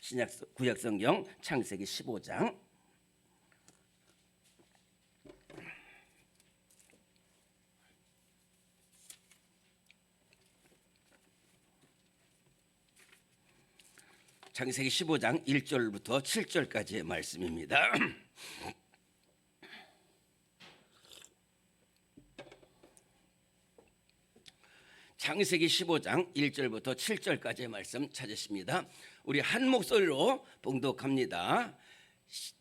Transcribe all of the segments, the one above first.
신약 구약 성경 창세기 15장 창세기 15장 1절부터 7절까지의 말씀입니다. 창세기 15장 1절부터 7절까지의 말씀 찾으십니다. 우리 한 목소리로 봉독합니다.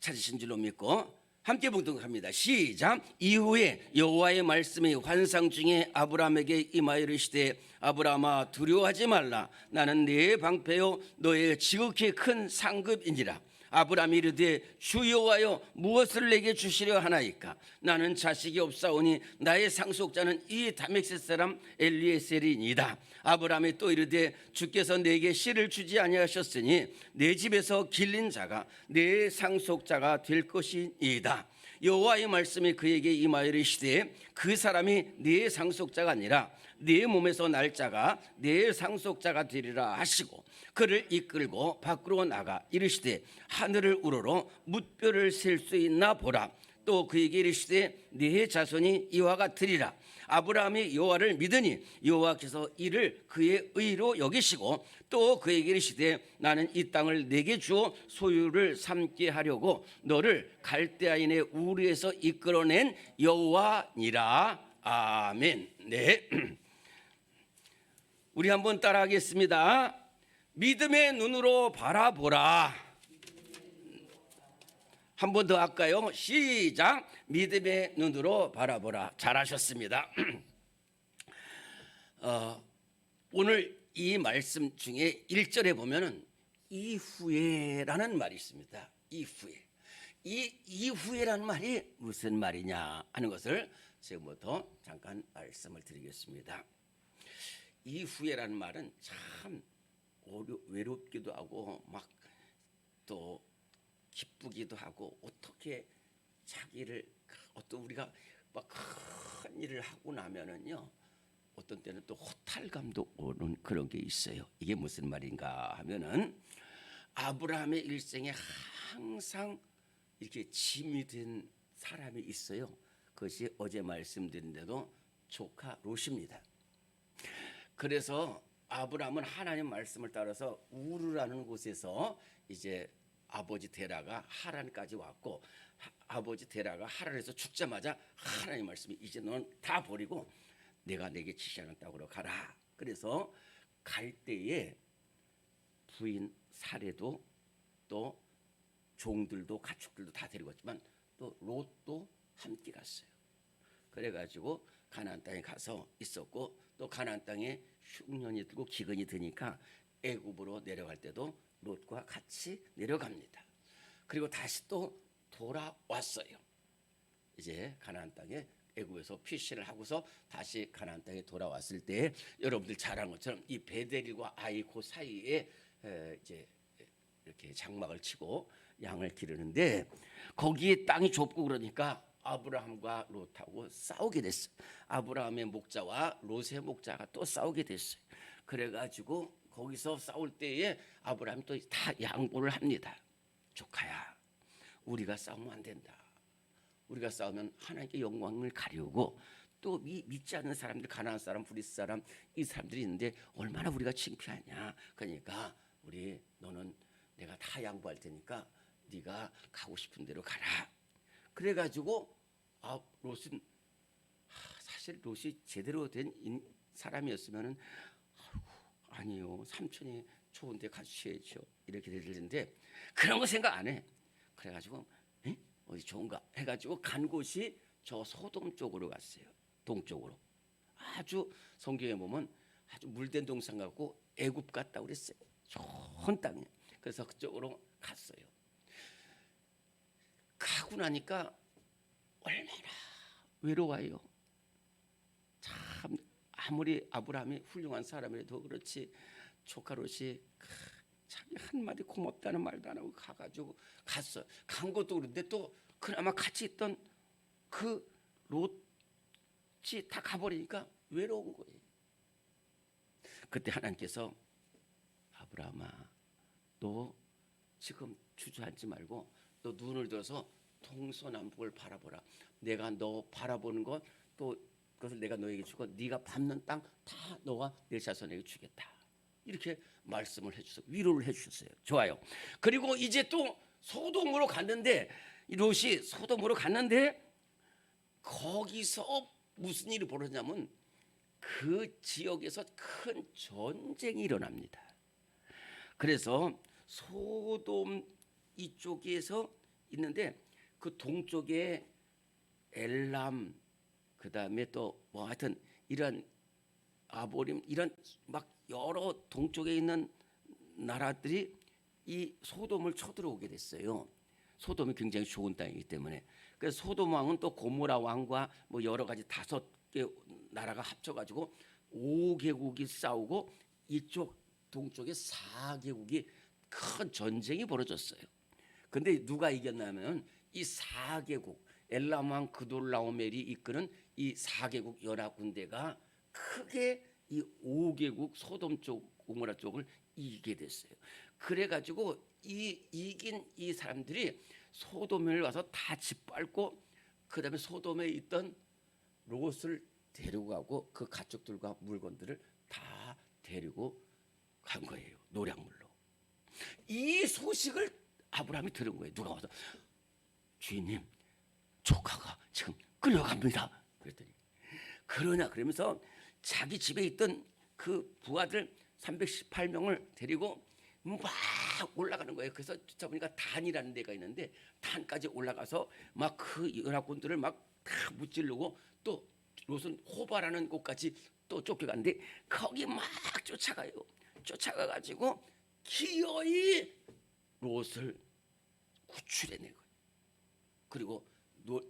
찾으신 줄로 믿고 함께 봉독합니다. 시작. 이후에 여호와의 말씀이 환상 중에 아브라함에게 임하여 이르시되 아브라함아 두려워하지 말라. 나는 네 방패요 너의 지극히 큰 상급이니라. 아브라함이 이르되 주 여호와여 무엇을 내게 주시려 하나이까. 나는 자식이 없사오니 나의 상속자는 이 다메섹 사람 엘리에셀이니이다. 아브라함이 또 이르되 주께서 내게 씨를 주지 아니하셨으니 내 집에서 길린 자가 내 상속자가 될 것이니이다. 여호와의 말씀이 그에게 임하여 이르시되 그 사람이 네 상속자가 아니라 네 몸에서 날 자가 네 상속자가 되리라 하시고 그를 이끌고 밖으로 나가 이르시되 하늘을 우러러 뭇별을 셀 수 있나 보라. 또 그에게 이르시되 네 자손이 이와 같으리라. 아브라함이 여호와를 믿으니 여호와께서 이를 그의 의로 여기시고 또 그에게 이르시되 나는 이 땅을 내게 주어 소유를 삼게 하려고 너를 갈대아인의 우르에서 이끌어낸 여호와니라. 아멘. 네. 우리 한번 따라하겠습니다. 믿음의 눈으로 바라보라. 한 번 더 할까요? 시작. 믿음의 눈으로 바라보라. 잘하셨습니다. 오늘 이 말씀 중에 1절에 보면은 이후에라는 말이 있습니다. 이후에. 이 이후에라는 말이 무슨 말이냐 하는 것을 지금부터 잠깐 말씀을 드리겠습니다. 이후에라는 말은 참 외롭기도 하고 막 또 기쁘기도 하고 어떻게 자기를 어떤 우리가 막 큰 일을 하고 나면은요 어떤 때는 또 허탈감도 오는 그런 게 있어요. 이게 무슨 말인가 하면은 아브라함의 일생에 항상 이렇게 짐이 된 사람이 있어요. 그것이 어제 말씀드린 대로 조카 롯입니다. 그래서 아브라함은 하나님 말씀을 따라서 우르라는 곳에서 이제 아버지 데라가 하란까지 왔고 아버지 데라가 하란에서 죽자마자 하나님 말씀이 이제 넌 다 버리고 내가 내게 지시하는 땅으로 가라. 그래서 갈 때에 부인 사례도 또 종들도 가축들도 다 데리고 왔지만 또 롯도 함께 갔어요. 그래가지고 가나안 땅에 가서 있었고 또 가나안 땅에 흉년이 들고 기근이 드니까 애굽으로 내려갈 때도 롯과 같이 내려갑니다. 그리고 다시 또 돌아왔어요. 이제 가나안 땅에 애굽에서 피신을 하고서 다시 가나안 땅에 돌아왔을 때 여러분들 잘 아는 것처럼 이 베델과 아이 그 사이에 이제 이렇게 장막을 치고 양을 기르는데 거기에 땅이 좁고 그러니까 아브라함과 롯하고 싸우게 됐어요. 아브라함의 목자와 롯의 목자가 또 싸우게 됐어요. 그래가지고 거기서 싸울 때에 아브라함이 또 다 양보를 합니다. 조카야, 우리가 싸우면 안 된다. 우리가 싸우면 하나님께 영광을 가려고 또 믿지 않는 사람들, 가나안 사람, 브리스 사람 이 사람들이 있는데 얼마나 우리가 창피하냐. 그러니까 너는 내가 다 양보할 테니까 네가 가고 싶은 대로 가라. 그래가지고 롯은 사실 롯이 제대로 된 사람이었으면은 아니요 삼촌이 좋은데 가주셔야죠 이렇게 되는데 그런 거 생각 안 해. 그래가지고 어디 좋은가 해가지고 간 곳이 저 소돔 쪽으로 갔어요. 동쪽으로. 아주 성경에 보면 아주 물된 동산 같고 애굽 같다고 그랬어요. 좋은 땅에. 그래서 그쪽으로 갔어요. 가고 나니까 얼마나 외로워요. 참 아무리 아브라함이 훌륭한 사람이라도 그렇지 조카 롯이 자기 한마디 고맙다는 말도 안 하고 가가지고 갔어. 간 것도 그런데 또 그나마 같이 있던 그 롯이 다 가버리니까 외로운 거예요. 그때 하나님께서 아브라함아 너 지금 주저앉지 말고 너 눈을 들어서 동서남북을 바라보라. 내가 너 바라보는 것 또 그것을 내가 너에게 주고 네가 밟는 땅 다 너와 내 자손에게 주겠다. 이렇게 말씀을 해주셔서 위로를 해주셨어요. 좋아요. 그리고 이제 또 소돔으로 갔는데 롯이 소돔으로 갔는데 거기서 무슨 일이 벌어졌냐면 그 지역에서 큰 전쟁이 일어납니다. 그래서 소돔 이쪽에서 있는데 그 동쪽에 엘람 그다음에 또 뭐 하여튼 이런 아보림 이런 막 여러 동쪽에 있는 나라들이 이 소돔을 쳐들어오게 됐어요. 소돔이 굉장히 좋은 땅이기 때문에. 그래서 소돔 왕은 또 고모라 왕과 뭐 여러 가지 5개 나라가 합쳐가지고 5개국이 싸우고 이쪽 동쪽에 4개국이 큰 전쟁이 벌어졌어요. 근데 누가 이겼냐면 이 4개국 엘람 왕 그돌라오멜이 이끄는 이 4개국 연합군대가 크게 이 5개국 소돔 쪽 고모라 쪽을 이기게 됐어요. 그래가지고 이긴 이 사람들이 소돔을 와서 다 짓밟고 그다음에 소돔에 있던 롯을 데리고 가고 그 가축들과 물건들을 다 데리고 간 거예요. 노량물로. 이 소식을 아브라함이 들은 거예요. 누가 와서 주인님 조카가 지금 끌려갑니다. 그랬더니 그러냐 그러면서 자기 집에 있던 그 부하들 318명을 데리고 막 올라가는 거예요. 그래서 찾아보니까 단이라는 데가 있는데 단까지 올라가서 막 그 연합군들을 막 다 무찌르고 또 롯은 호바라는 곳까지 또 쫓겨갔는데 거기 막 쫓아가요. 쫓아가가지고 기어이 롯을 구출해낸 거예요. 그리고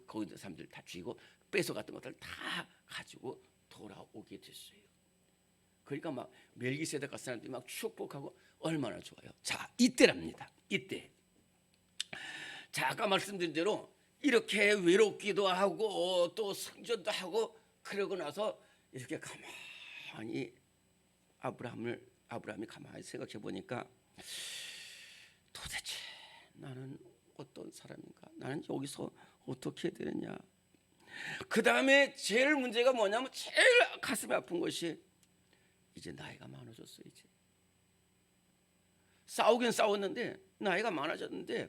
거기 있는 사람들 다 죽이고 뺏어갔던 것들 다 가지고 돌아오게 됐어요. 그러니까 막 멜기세덱 같은 사람들이 막 축복하고 얼마나 좋아요. 자, 이때랍니다. 이때. 자, 아까 말씀드린 대로 이렇게 외롭기도 하고 또 승전도 하고 그러고 나서 이렇게 가만히 아브라함이 가만히 생각해 보니까 도대체 나는 어떤 사람인가? 나는 여기서 어떻게 해야 되느냐? 그 다음에 제일 문제가 뭐냐면 제일 가슴이 아픈 것이 이제 나이가 많아졌어. 이제 싸우긴 싸웠는데 나이가 많아졌는데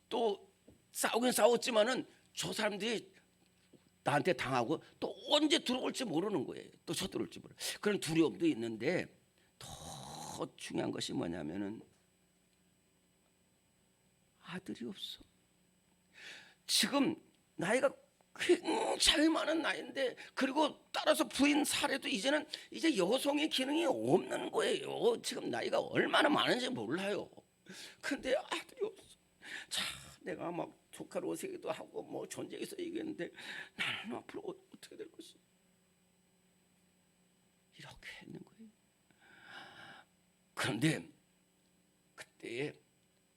또 싸우긴 싸웠지만은 저 사람들이 나한테 당하고 또 언제 들어올지 모르는 거예요. 또 쳐들어올지 모르는 그런 두려움도 있는데 더 중요한 것이 뭐냐면은 아들이 없어. 지금 나이가 굉장히 많은 나이인데 그리고 따라서 부인 사례도 이제는 이제 여성의 기능이 없는 거예요. 지금 나이가 얼마나 많은지 몰라요. 근데 아들이 없어. 자, 내가 막 조카로 세기도 하고 뭐 전쟁에서 얘기했는데 나는 앞으로 어떻게 될 것이 이렇게 했는 거예요. 그런데 그때에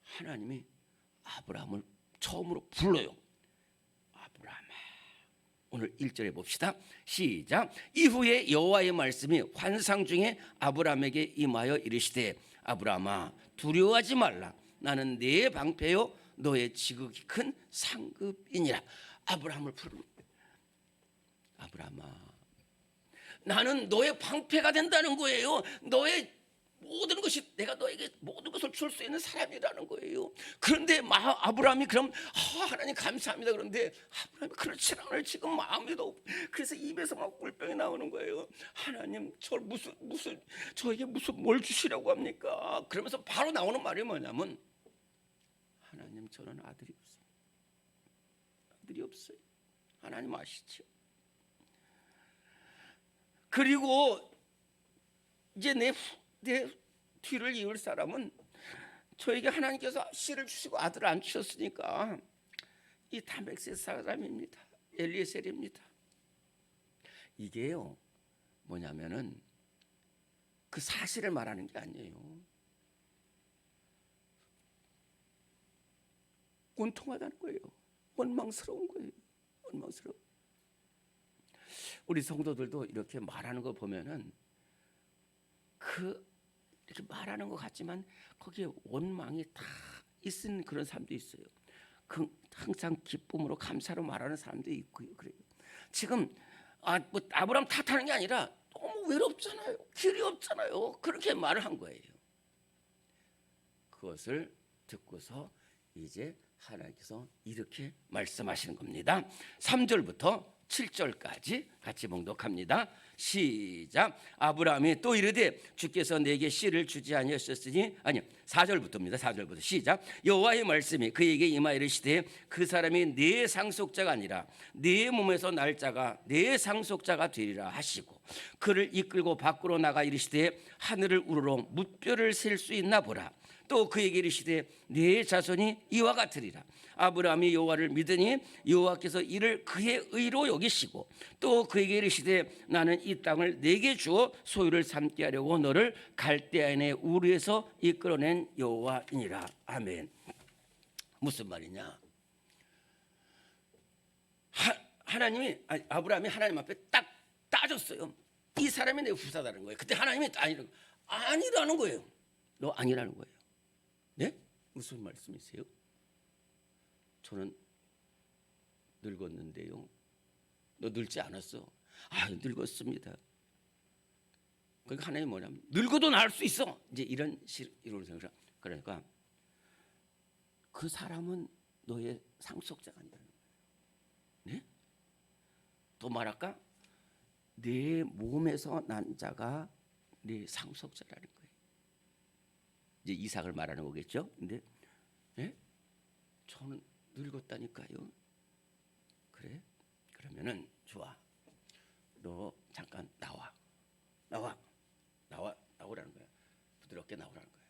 하나님이 아브라함을 처음으로 불러요. 아브라함아. 오늘 1절에 봅시다. 시작. 이후에 여호와의 말씀이 환상 중에 아브라함에게 임하여 이르시되 아브라함아 두려워하지 말라. 나는 네 방패요 너의 지극히 큰 상급이니라. 아브라함을 부르는 거예요. 아브라함아 나는 너의 방패가 된다는 거예요. 너의 모든 것이 내가 너에게 모든 것을 줄 수 있는 사람이라는 거예요. 그런데 아브라함이 그럼 하나님 감사합니다. 그런데 아브라함이 그렇지 않아요. 지금 마음에도 그래서 입에서 막 꿀병이 나오는 거예요. 하나님 저 무슨 저에게 무슨 뭘 주시라고 합니까? 그러면서 바로 나오는 말이 뭐냐면 하나님 저는 아들이 없어요. 아들이 없어요. 하나님 아시죠? 그리고 이제 내 뒤를 이을 사람은 저에게 하나님께서 씨를 주시고 아들을 안 주셨으니까 이 다메섹 사람입니다. 엘리에셀입니다. 이게요 뭐냐면은 그 사실을 말하는 게 아니에요. 원통하다는 거예요. 원망스러운 거예요. 원망스러워. 우리 성도들도 이렇게 말하는 거 보면은 그 이렇게 말하는 것 같지만 거기에 원망이 다 있는 그런 사람도 있어요. 항상 기쁨으로 감사로 말하는 사람도 있고요. 그래요. 지금 뭐 아브라함 탓하는 게 아니라 너무 외롭잖아요. 길이 없잖아요. 그렇게 말을 한 거예요. 그것을 듣고서 이제 하나님께서 이렇게 말씀하시는 겁니다. 3절부터 7절까지 같이 봉독합니다. 시작. 아브라함이 또 이르되 주께서 내게 씨를 주지 아니하셨으니, 아니요, 4절부터입니다. 4절부터 시작. 여호와의 말씀이 그에게 임하여 이르시되 그 사람이 네 상속자가 아니라 네 몸에서 날 자가 네 상속자가 되리라 하시고, 그를 이끌고 밖으로 나가 이르시되 하늘을 우러러 무뼈를 셀 수 있나 보라. 또 그에게 이르시되 네 자손이 이와 같으리라. 아브라함이 여호와를 믿으니 여호와께서 이를 그의 의로 여기시고, 또 그에게 이르시되 나는 이 땅을 내게 주어 소유를 삼게 하려고 너를 갈대아인의 우르에서 이끌어낸 여호와이니라. 아멘. 무슨 말이냐? 하나님이 아브라함이 하나님 앞에 딱 따졌어요. 이 사람이 내 후사다는 거예요. 그때 하나님이 아니라는 거예요. 너 아니라는 거예요. 네? 무슨 말씀이세요? 저는 늙었는데요. 너 늙지 않았어? 늙었습니다. 그러니까 하나님이 뭐냐면 늙어도 나을 수 있어. 이제 이런 생각. 그러니까 그 사람은 너의 상속자가 아니라는 거예요. 네? 또 말할까? 내 몸에서 난 자가 내 상속자라는 거예요. 이제 이삭을 말하는 거겠죠. 근데 네? 저는 늙었다니까요. 그래? 그러면은 좋아. 너 잠깐 나오라는 거야. 부드럽게 나오라는 거야.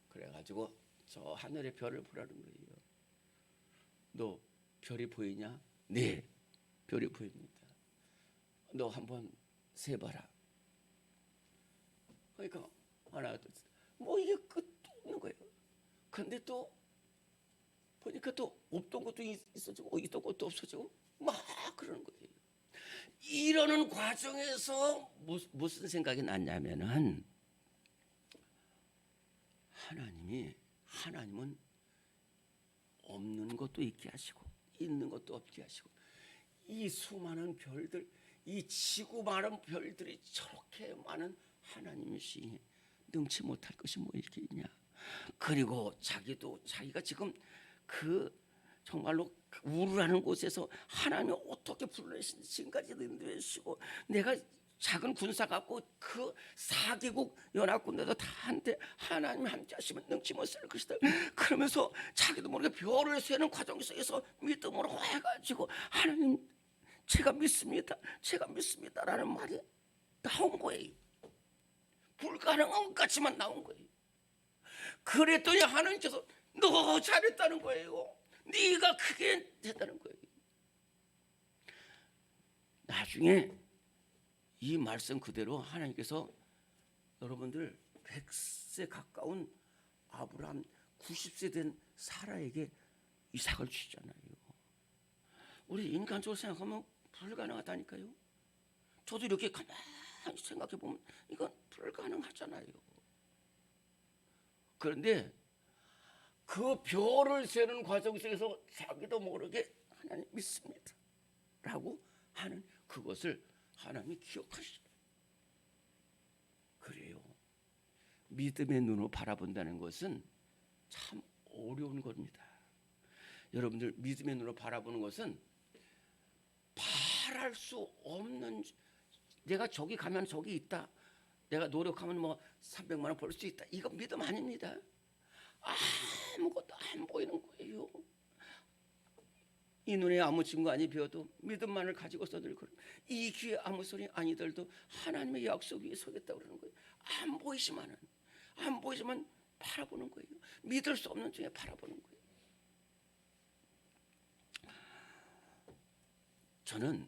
그래가지고 저 하늘의 별을 보라는 거예요. 너 별이 보이냐? 네, 별이 보입니다. 너 한번 세봐라. 그러니까 하나 둘 셋. 뭐 이게 끝도 없는 거예요. 그런데 또 보니까 또 없던 것도 있어지고 있던 것도 없어지고 막 그러는 거예요. 이러는 과정에서 무슨 생각이 났냐면은 하나님은 없는 것도 있게 하시고 있는 것도 없게 하시고, 이 수많은 별들, 이 지구 많은 별들이 저렇게 많은 하나님이시니 능치 못할 것이 뭐 이렇게 있냐. 그리고 자기가 지금 그 정말로 우르라는 곳에서 하나님이 어떻게 불러내신지 지금까지 인도해주시고, 내가 작은 군사 갖고 그 4개국 연합군대도 다 한데 하나님 함께 하시면 능치 못할 것이다. 그러면서 자기도 모르게 별을 세는 과정 속에서 믿음으로 해가지고 하나님 제가 믿습니다라는 말이 나온 거예요. 불가능한 것 같지만 나온 거예요. 그랬더니 하나님께서 너 잘했다는 거예요. 네가 크게 됐다는 거예요. 나중에 이 말씀 그대로 하나님께서 여러분들 100세 가까운 아브라함, 90세 된 사라에게 이삭을 주잖아요. 우리 인간적으로 생각하면 불가능하다니까요. 저도 이렇게 가만히 생각해 보면 이건 불가능하잖아요. 그런데 그 별을 세는 과정 속에서 자기도 모르게 하나님 믿습니다 라고 하는 그것을 하나님이 기억하시죠. 그래요. 믿음의 눈으로 바라본다는 것은 참 어려운 겁니다. 여러분들 믿음의 눈으로 바라보는 것은 바랄 수 없는, 내가 저기 가면 저기 있다, 내가 노력하면 뭐 300만 원 벌 수 있다, 이거 믿음 아닙니다. 아무것도 안 보이는 거예요. 이 눈에 아무 증거아니 비어도 믿음만을 가지고서들 이 귀에 아무 소리 아니들도 하나님의 약속 위에 서겠다고 그러는 거예요. 안 보이지만 바라보는 거예요. 믿을 수 없는 중에 바라보는 거예요. 저는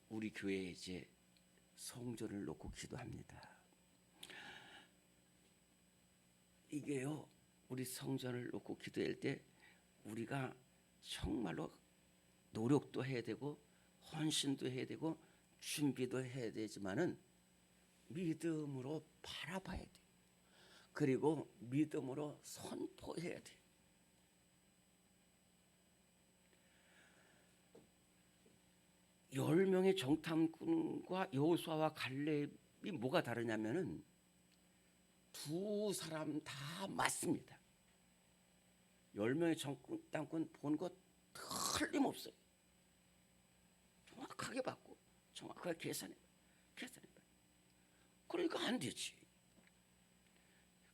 우리 교회에 이제 성전을 놓고 기도합니다. 이게요, 우리 성전을 놓고 기도할 때 우리가 정말로 노력도 해야 되고 헌신도 해야 되고 준비도 해야 되지만은 믿음으로 바라봐야 돼요. 그리고 믿음으로 선포해야 돼요. 열 명의 정탐꾼과 여호수아와 갈렙이 뭐가 다르냐면은 두 사람 다 맞습니다. 10명의 정탐꾼 본 것 틀림없어요. 정확하게 봤고 정확하게 계산해. 그러니까 안 되지.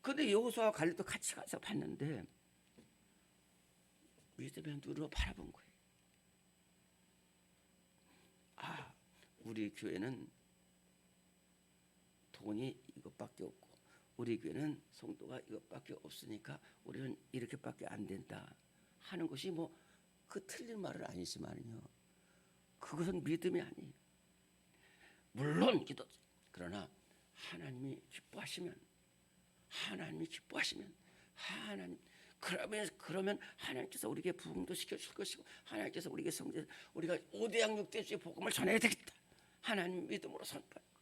그런데 여호수아와 갈렙도 같이 가서 봤는데 믿음의 눈으로 바라본 거예요. 아, 우리 교회는 돈이 이것밖에 없고 우리 교회는 성도가 이것밖에 없으니까 우리는 이렇게밖에 안 된다 하는 것이 뭐 그 틀린 말은 아니지만요, 그것은 믿음이 아니에요. 물론 기도, 그러나 하나님이 기뻐하시면 하나님, 그러면 하나님께서 우리에게 부흥도 시켜줄 것이고 하나님께서 우리에게 성제, 우리가 5대양 6대주의 복음을 전해야 되겠다, 하나님 믿음으로 선포할 것.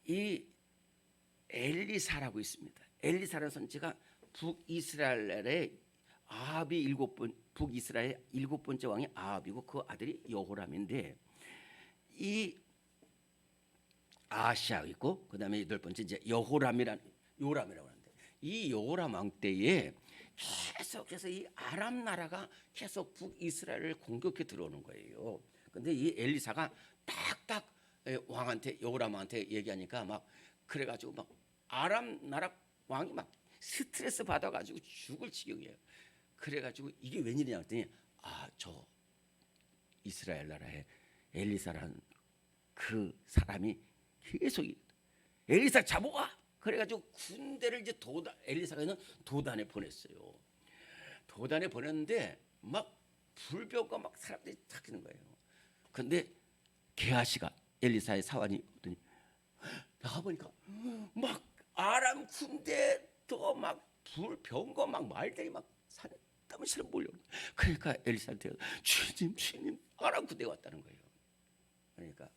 이 엘리사라고 있습니다. 엘리사라는 선지가 북이스라엘의 아합이 북이스라엘 7번째 왕이 아합이고 그 아들이 여호람인데, 이 아하시아 있고 그다음에 8번째 이제 요람이라고 하는데, 이 여호람 왕 때에 계속해서 이 아람 나라가 계속 북이스라엘을 공격해 들어오는 거예요. 근데 이 엘리사가 딱딱 왕한테, 여호람 왕한테 얘기하니까 막 그래가지고 막 아람 나라 왕이 막 스트레스 받아가지고 죽을 지경이에요. 그래가지고 이게 웬일이냐 했더니 저 이스라엘 나라에 엘리사라는 그 사람이 계속 엘리사 잡아와. 그래가지고 군대를 이제 엘리사가는 도단에 보냈어요. 도단에 보냈는데 막 불병과 막 사람들이 탁히는 거예요. 근데 게하시가 엘리사의 사환이 오더니 나가보니까 막 아람 군대도 막 불병과 막 말들이 막 산더미처럼 몰려오는 거예요. 그러니까 엘리사한테 주님 아람 군대가 왔다는 거예요. 그러니까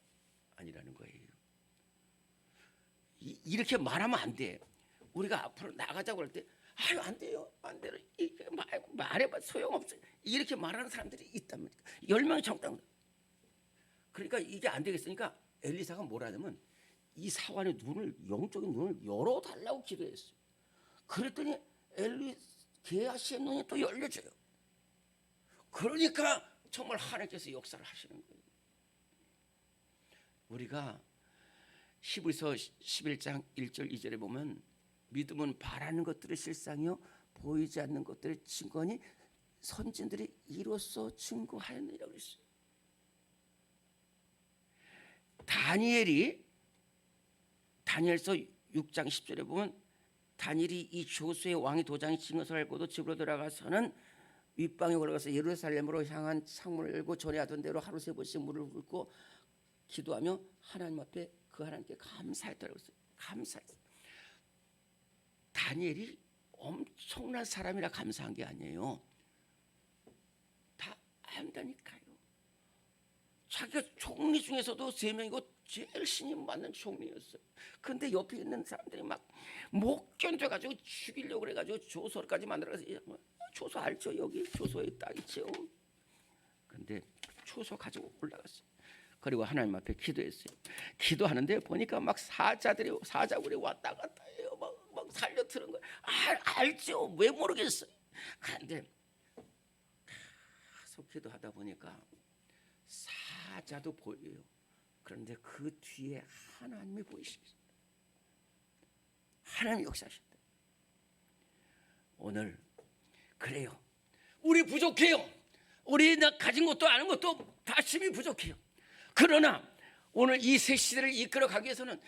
아니라는 거예요. 이렇게 말하면 안 돼. 우리가 앞으로 나가자고 할 때 안 돼요. 이렇게 말해봐 소용없어요. 이렇게 말하는 사람들이 있단 말이야. 10명이 정당. 그러니까 이게 안 되겠으니까 엘리사가 뭐라 하냐면 이 사환의 영적인 눈을 열어달라고 기도했어요. 그랬더니 게하시의 눈이 또 열려져요. 그러니까 정말 하나님께서 역사를 하시는 거예요. 우리가 히브리서 11장 1절 2절에 보면 믿음은 바라는 것들의 실상이요 보이지 않는 것들의 증거니 선진들이 이로써 증거하였느니라고 그랬어요. 다니엘서 6장 10절에 보면 다니엘이 이 조수의 왕이 도장이 친 것을 알고도 집으로 돌아가서는 윗방에 걸어가서 예루살렘으로 향한 창문을 열고 전에 하던 대로 하루 3번씩 물을 붓고 기도하며 하나님 앞에 그 하나님께 감사했다고 했어요. 감사했어요. 다니엘이 엄청난 사람이라 감사한 게 아니에요. 다 안다니까요. 자기가 총리 중에서도 3명이고 제일 신임 받는 총리였어요. 근데 옆에 있는 사람들이 막 못 견뎌가지고 죽이려고 그래가지고 조서까지 만들어서, 조서 알죠? 여기 조서에 딱 있죠. 근데 조서 가지고 올라갔어요. 그리고 하나님 앞에 기도했어요. 기도하는데 보니까 막 사자굴이 왔다 갔다 해요. 막 살려드는 거예요. 알죠? 왜 모르겠어요. 그런데 계속 기도하다 보니까 사자도 보여요. 그런데 그 뒤에 하나님이 보이십니다. 하나님이 역사하신다. 오늘 그래요. 우리 부족해요. 우리 가진 것도 아는 것도 다 힘이 부족해요. 그러나 오늘 이 새 시대를 이끌어가기 위해서는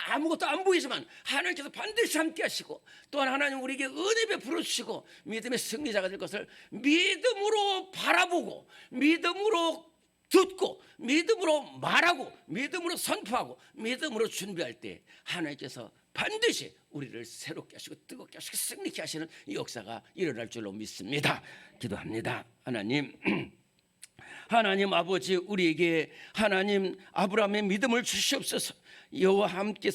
아무것도 안 보이지만 하나님께서 반드시 함께 하시고 또한 하나님 우리에게 은혜 베풀어 주시고 믿음의 승리자가 될 것을 믿음으로 바라보고 믿음으로 듣고 믿음으로 말하고 믿음으로 선포하고 믿음으로 준비할 때 하나님께서 반드시 우리를 새롭게 하시고 뜨겁게 하시고 승리케 하시는 이 역사가 일어날 줄로 믿습니다. 기도합니다. 하나님, 하나님 아버지, 우리에게 하나님 아브라함의 믿음을 주시옵소서. 여호와 함께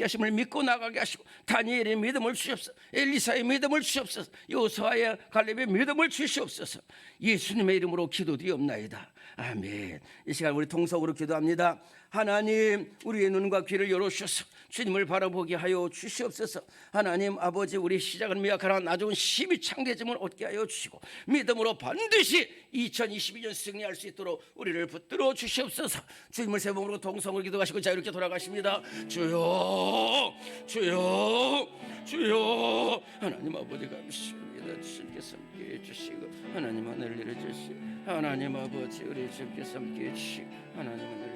하심을 믿고 나가게 하시고, 다니엘의 믿음을 주시옵소서. 엘리사의 믿음을 주시옵소서. 요수아의 갈렙의 믿음을 주시옵소서. 예수님의 이름으로 기도드리옵나이다. 아멘. 이 시간 우리 통성으로 기도합니다. 하나님, 우리의 눈과 귀를 열어주셔서 주님을 바라보게 하여 주시옵소서. 하나님 아버지, 우리 시작은 미약하나 나중은 심히 창대짐을 얻게 하여 주시고, 믿음으로 반드시 2022년 승리할 수 있도록 우리를 붙들어 주시옵소서. 주님을 새 몸으로 동성으로 기도하시고 자유롭게 돌아가십니다. 주여, 주여, 주여. 하나님 아버지 감사합니다. 주님께서 함께해 주시고, 하나님 하늘 내려주시고, 하나님 아버지 우리 주님께서 함께해 주시고, 하나님 하늘